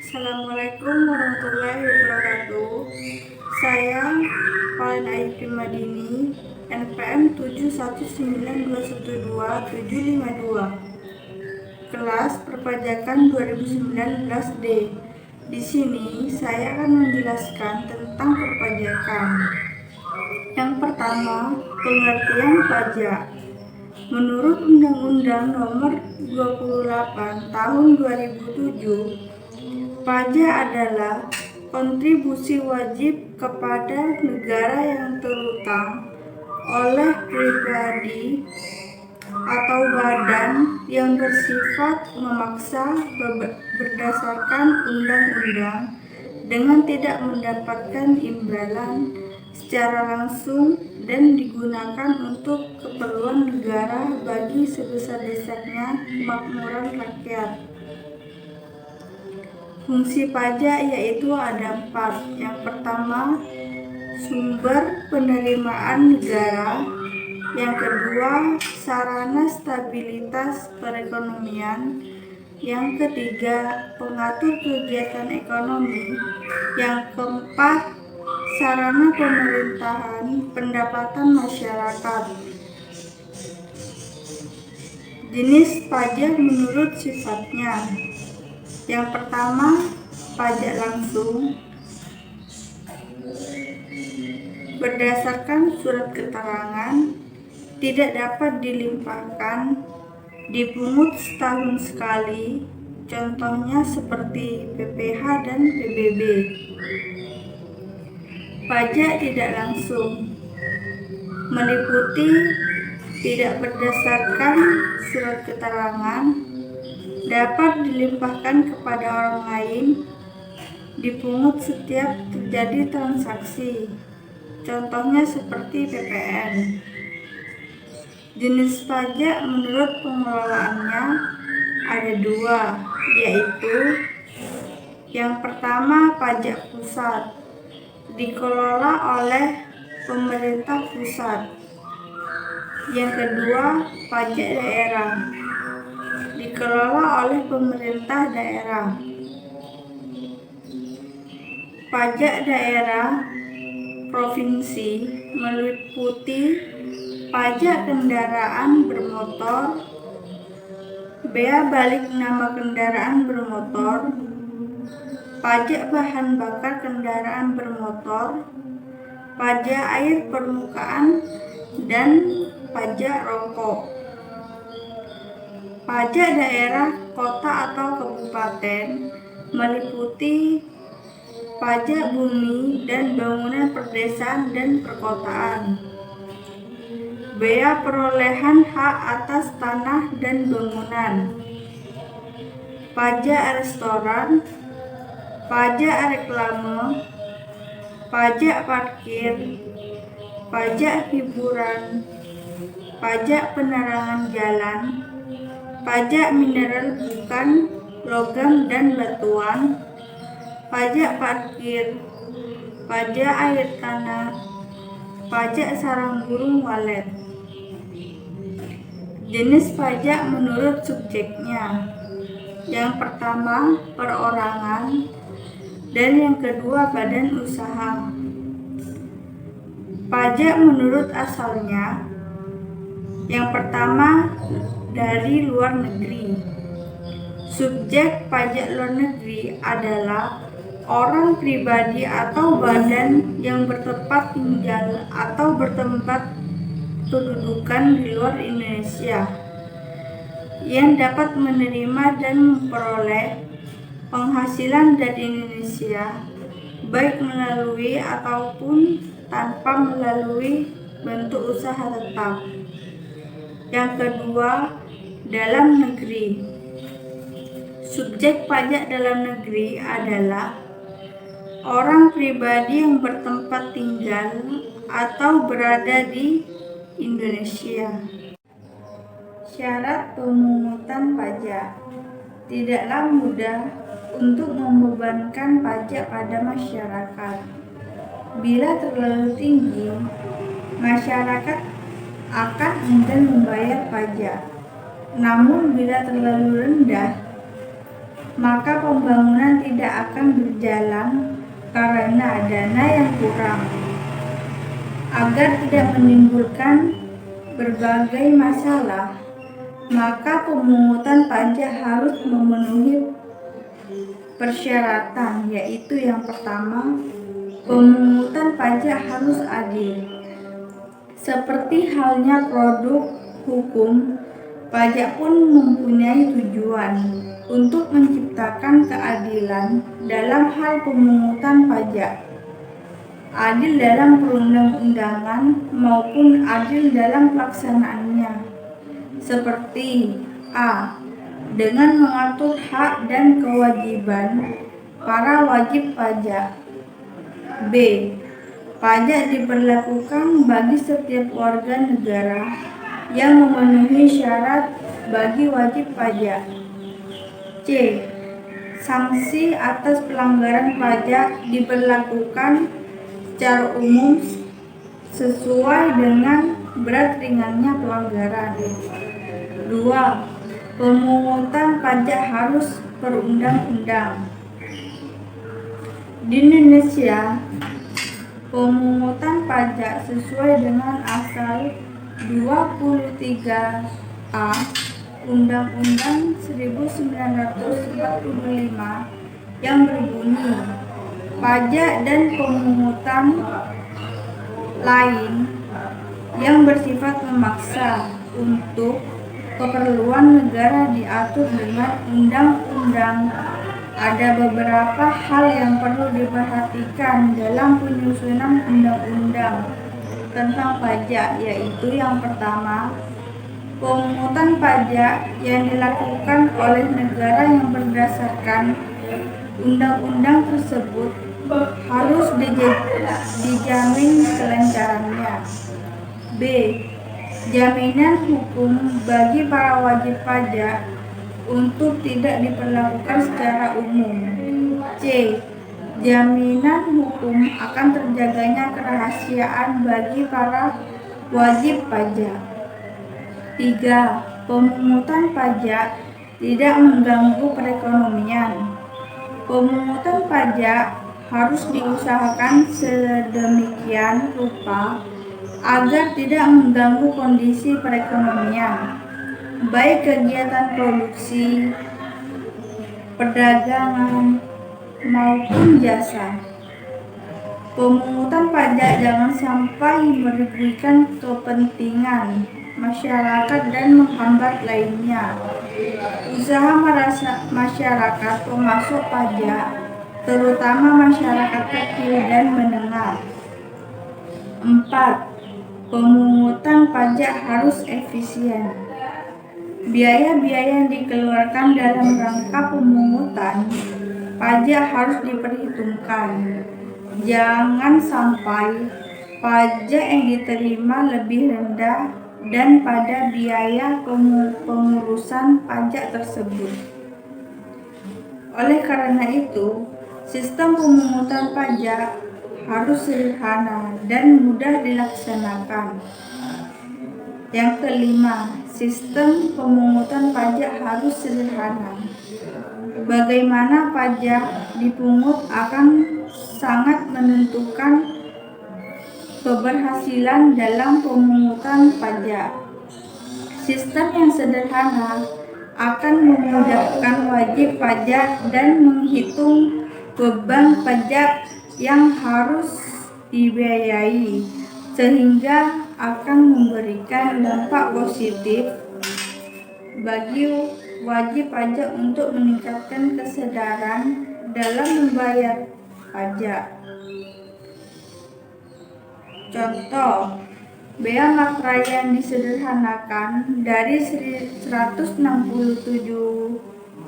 Assalamualaikum warahmatullahi wabarakatuh. Saya Paulina Ayu Madini, NPM 719212752, kelas perpajakan 2019D. Di sini saya akan menjelaskan tentang perpajakan. Yang pertama, pengertian pajak. Menurut Undang-Undang Nomor 28 Tahun 2007, pajak adalah kontribusi wajib kepada negara yang terutang oleh pribadi atau badan yang bersifat memaksa berdasarkan undang-undang dengan tidak mendapatkan imbalan secara langsung dan digunakan untuk keperluan negara bagi sebesar-besarnya kemakmuran rakyat. Fungsi pajak yaitu ada 4. Yang pertama, sumber penerimaan negara. Yang kedua, sarana stabilitas perekonomian. Yang ketiga, pengatur kegiatan ekonomi. Yang keempat, sarana pemerintahan pendapatan masyarakat. Jenis pajak menurut sifatnya. Yang pertama, pajak langsung. Berdasarkan surat keterangan, tidak dapat dilimpahkan, dipungut setahun sekali, contohnya seperti PPh dan PBB. Pajak tidak langsung meliputi tidak berdasarkan surat keterangan, dapat dilimpahkan kepada orang lain, dipungut setiap terjadi transaksi, contohnya seperti PPN. Jenis pajak menurut pengelolaannya ada 2, yaitu yang pertama, pajak pusat, dikelola oleh pemerintah pusat. Yang kedua, pajak daerah, dikelola oleh pemerintah daerah. Pajak daerah provinsi meliputi pajak kendaraan bermotor, bea balik nama kendaraan bermotor, pajak bahan bakar kendaraan bermotor, pajak air permukaan, dan pajak rokok. Pajak daerah kota atau kabupaten meliputi pajak bumi dan bangunan perdesaan dan perkotaan, bea perolehan hak atas tanah dan bangunan, pajak restoran, pajak reklame, pajak parkir, pajak hiburan, pajak penerangan jalan, pajak mineral bukan logam dan batuan, pajak parkir, pajak air tanah, pajak sarang burung walet. Jenis pajak menurut subjeknya. Yang pertama, perorangan, dan yang kedua, badan usaha. Pajak menurut asalnya. Yang pertama, dari luar negeri. Subjek pajak luar negeri adalah orang pribadi atau badan yang bertempat tinggal atau bertempat kedudukan di luar Indonesia yang dapat menerima dan memperoleh penghasilan dari Indonesia, baik melalui ataupun tanpa melalui bentuk usaha tetap. Yang kedua, dalam negeri. Subjek pajak dalam negeri adalah orang pribadi yang bertempat tinggal atau berada di Indonesia. Syarat pemungutan pajak. Tidaklah mudah untuk membebankan pajak pada masyarakat. Bila terlalu tinggi, masyarakat akan enggan membayar pajak. Namun bila terlalu rendah, maka pembangunan tidak akan berjalan karena dana yang kurang. Agar tidak menimbulkan berbagai masalah, maka pemungutan pajak harus memenuhi persyaratan, yaitu yang pertama, pemungutan pajak harus adil. Seperti halnya produk hukum, pajak pun mempunyai tujuan untuk menciptakan keadilan dalam hal pemungutan pajak. Adil dalam perundang-undangan maupun adil dalam pelaksanaannya. Seperti A. Dengan mengatur hak dan kewajiban para wajib pajak. B. Pajak diberlakukan bagi setiap warga negara yang memenuhi syarat bagi wajib pajak. C. Sanksi atas pelanggaran pajak diberlakukan secara umum sesuai dengan berat ringannya pelanggaran. 2. Pemungutan pajak harus perundang-undang. Di Indonesia, pemungutan pajak sesuai dengan Pasal 23A Undang-Undang 1945 yang berbunyi, pajak dan pemungutan lain yang bersifat memaksa untuk keperluan negara diatur dengan undang-undang. Ada beberapa hal yang perlu diperhatikan dalam penyusunan undang-undang tentang pajak, yaitu yang pertama, pemungutan pajak yang dilakukan oleh negara yang berdasarkan undang-undang tersebut harus dijamin kelancarannya. B. Jaminan hukum bagi para wajib pajak untuk tidak diperlakukan secara umum. C. Jaminan hukum akan terjaganya kerahasiaan bagi para wajib pajak. 3. Pemungutan pajak tidak mengganggu perekonomian. Pemungutan pajak harus diusahakan sedemikian rupa agar tidak mengganggu kondisi perekonomian, baik kegiatan produksi, perdagangan, maupun jasa. Pemungutan pajak jangan sampai merugikan kepentingan masyarakat dan menghambat lainnya usaha masyarakat pemasok pajak, terutama masyarakat kecil dan menengah. 4. Pemungutan pajak harus efisien. Biaya-biaya yang dikeluarkan dalam rangka pemungutan pajak harus diperhitungkan. Jangan sampai pajak yang diterima lebih rendah dan pada biaya pengurusan pajak tersebut. Oleh karena itu, sistem pemungutan pajak harus sederhana dan mudah dilaksanakan. Yang kelima, sistem pemungutan pajak harus sederhana. Bagaimana pajak dipungut akan sangat menentukan keberhasilan dalam pemungutan pajak. Sistem yang sederhana akan memudahkan wajib pajak dan menghitung beban pajak yang harus dibiayai, sehingga akan memberikan dampak positif bagi wajib pajak untuk meningkatkan kesadaran dalam membayar pajak. Contoh, bea makra yang disederhanakan dari 167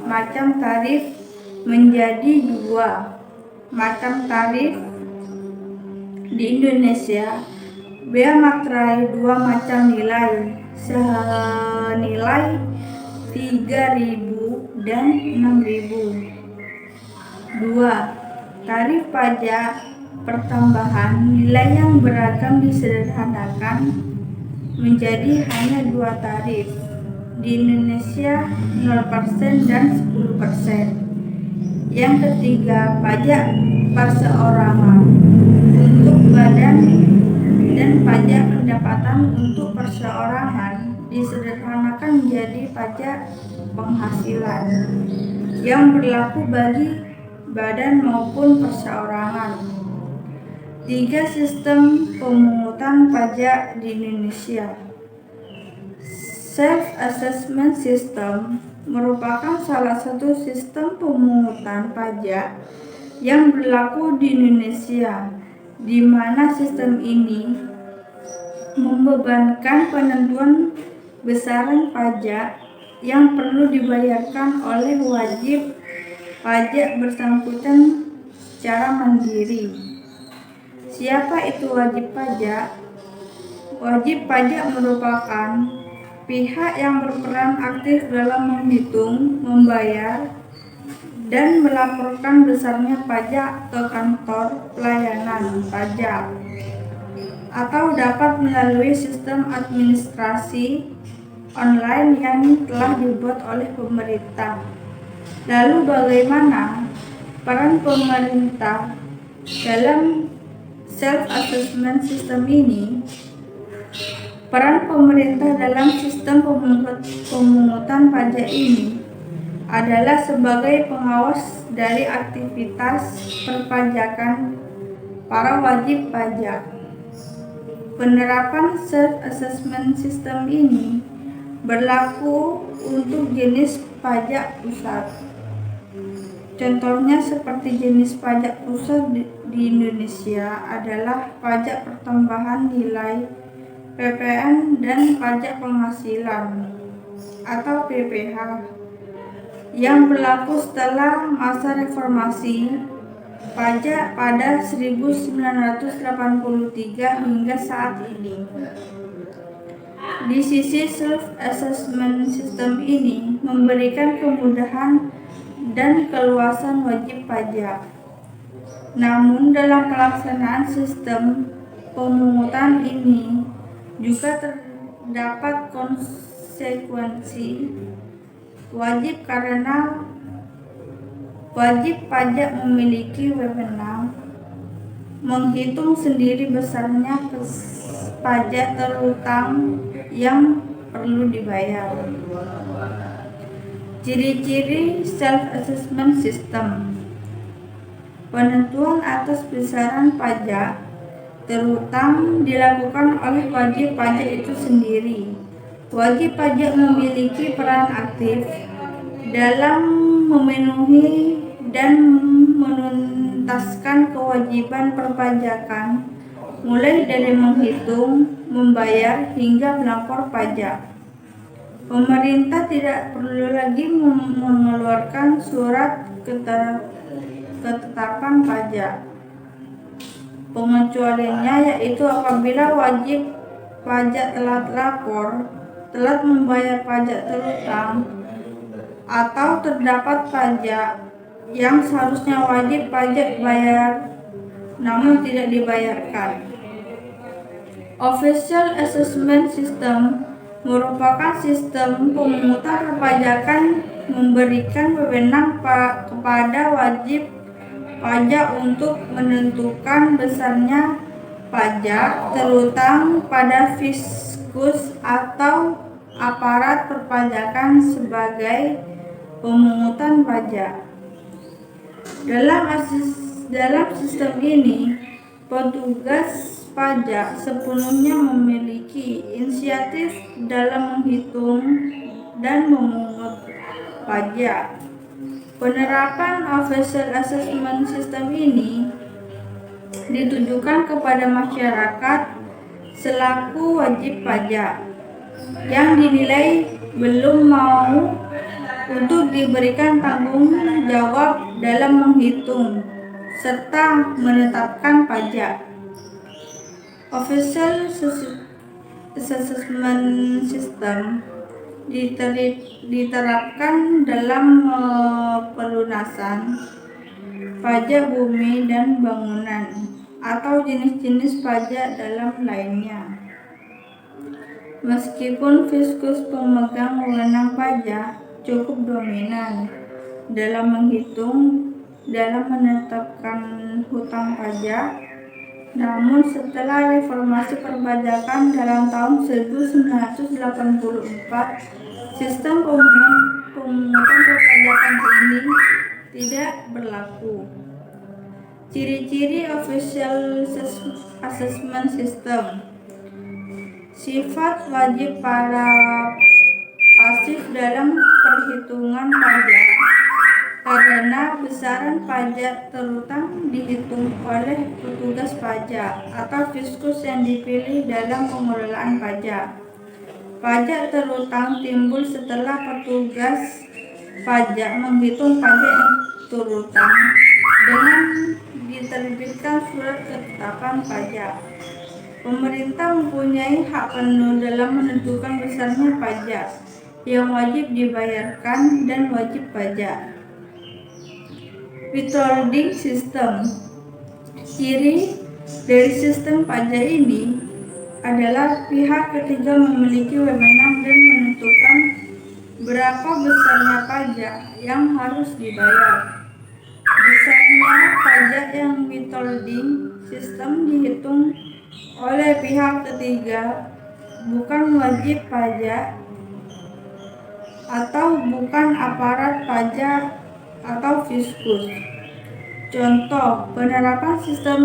macam tarif menjadi 2 macam tarif. Di Indonesia, bea makra 2 macam nilai senilai 3.000 dan 6.000. 2. Tarif pajak pertambahan nilai yang beragam disederhanakan menjadi hanya 2 tarif. Di Indonesia 0% dan 10%. Yang ketiga, pajak perseorangan untuk badan dan pajak pendapatan untuk perseorangan disederhanakan menjadi pajak penghasilan yang berlaku bagi badan maupun perseorangan. 3. Sistem pemungutan pajak di Indonesia. Self-assessment system merupakan salah satu sistem pemungutan pajak yang berlaku di Indonesia, di mana sistem ini membebankan penentuan besaran pajak yang perlu dibayarkan oleh wajib pajak bersangkutan secara mandiri. Siapa itu wajib pajak? Wajib pajak merupakan pihak yang berperan aktif dalam menghitung, membayar, dan melaporkan besarnya pajak ke kantor pelayanan pajak atau dapat melalui sistem administrasi online yang telah dibuat oleh pemerintah. Lalu bagaimana peran pemerintah dalam self-assessment system ini? Peran pemerintah dalam sistem pemungutan pajak ini adalah sebagai pengawas dari aktivitas perpajakan para wajib pajak. Penerapan self-assessment system ini berlaku untuk jenis pajak pusat. Contohnya seperti jenis pajak pusat di Indonesia adalah pajak pertambahan nilai PPN dan pajak penghasilan atau PPH yang berlaku setelah masa reformasi pajak pada 1983 hingga saat ini. Di sisi self-assessment system ini memberikan kemudahan dan keluasan wajib pajak. Namun dalam pelaksanaan sistem pemungutan ini juga terdapat konsekuensi wajib karena wajib pajak memiliki wewenang menghitung sendiri besarnya pajak terutang yang perlu dibayar. Ciri-ciri self-assessment system. Penentuan atas besaran pajak terutang dilakukan oleh wajib pajak itu sendiri. Wajib pajak memiliki peran aktif dalam memenuhi dan menuntaskan kewajiban perpajakan, mulai dari menghitung, membayar, hingga melapor pajak. Pemerintah tidak perlu lagi mengeluarkan surat ketetapan pajak. Pengecualiannya yaitu apabila wajib pajak telat lapor, telat membayar pajak terutang, atau terdapat pajak yang seharusnya wajib pajak bayar namun tidak dibayarkan. Official Assessment System merupakan sistem pemungutan perpajakan memberikan wewenang kepada wajib pajak untuk menentukan besarnya pajak terutang pada fiskus atau aparat perpajakan sebagai pemungutan pajak. Dalam sistem ini, petugas pajak sepenuhnya memiliki inisiatif dalam menghitung dan memungut pajak. Penerapan official assessment system ini ditujukan kepada masyarakat selaku wajib pajak yang dinilai belum mau untuk diberikan tanggung jawab dalam menghitung serta menetapkan pajak. Official assessment system diterapkan dalam pelunasan pajak bumi dan bangunan atau jenis-jenis pajak dalam lainnya. Meskipun fiskus pemegang wewenang pajak cukup dominan dalam menghitung dalam menetapkan hutang pajak. Namun setelah reformasi perpajakan dalam tahun 1984, sistem pemungutan perpajakan ini tidak berlaku. Ciri-ciri Official Assessment System. Sifat wajib para pasif dalam perhitungan pajak, karena besaran pajak terutang dihitung oleh petugas pajak atau fiskus yang dipilih dalam pengelolaan pajak. Pajak terutang timbul setelah petugas pajak menghitung pajak yang terutang dengan diterbitkan surat ketetapan pajak. Pemerintah mempunyai hak penuh dalam menentukan besarnya pajak yang wajib dibayarkan dan wajib pajak. Withholding System. Ciri dari sistem pajak ini adalah pihak ketiga memiliki wewenang dan menentukan berapa besarnya pajak yang harus dibayar. Besarnya pajak yang withholding system dihitung oleh pihak ketiga, bukan wajib pajak atau bukan aparat pajak atau fiskus. Contoh penerapan sistem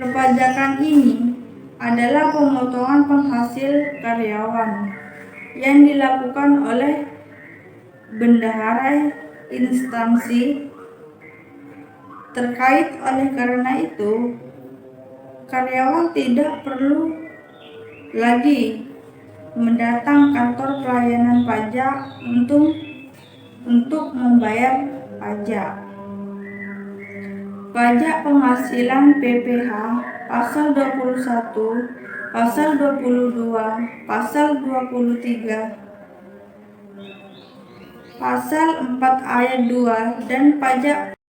perpajakan ini adalah pemotongan penghasil karyawan yang dilakukan oleh bendahara instansi terkait. Oleh karena itu, karyawan tidak perlu lagi mendatang kantor pelayanan pajak untuk membayar pajak. Pajak penghasilan PPh pasal 21, pasal 22, pasal 23, pasal 4 ayat 2 dan pajak